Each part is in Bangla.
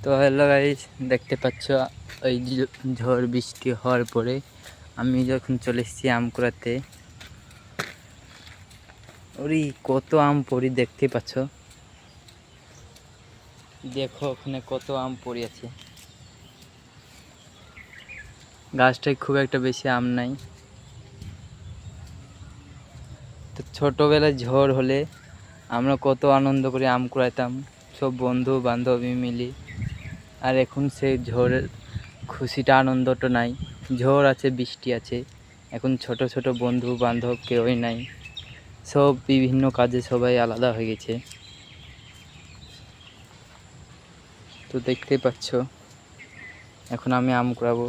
তো হ্যালো গাইস, দেখতে পাচ্ছ ওই ঝড় বৃষ্টি হওয়ার পরে আমি যখন চলে এসেছি আম কুড়াতে। ওরে কত আম পড়ি দেখতে পাচ্ছ, দেখো ওখানে কত আম পড়ে আছে। গাছটায় খুব একটা বেশি আম নাই। তো ছোটোবেলায় ঝড় হলে আমরা কত আনন্দ করে আম কুড়াইতাম সব বন্ধু বান্ধবী মিলে। আর এখন সেই ঝড়ের খুশিটা আনন্দটা নাই। ঝড় আছে, বৃষ্টি আছে, এখন ছোট ছোট বন্ধু বান্ধব কেউই নাই। সব বিভিন্ন কাজে সবাই আলাদা হয়ে গেছে। তো দেখতেই পাচ্ছ এখন আমি আম কুড়াবো।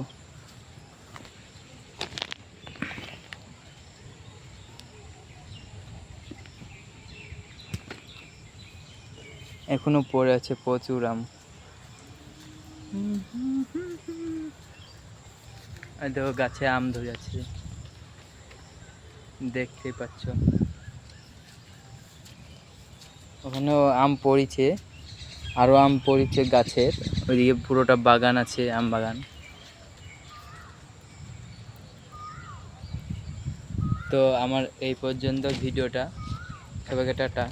এখনো পড়ে আছে প্রচুর আম। আর দেখো গাছে আম ধরে আছে, দেখতেই পাচ্ছ। ওখানেও আম পড়েছে, আরও আম পড়েছে গাছের ওইদিকে, পুরোটা বাগান আছে, আম বাগান। তো আমার এই পর্যন্ত ভিডিওটা, সবাইকে টাটা।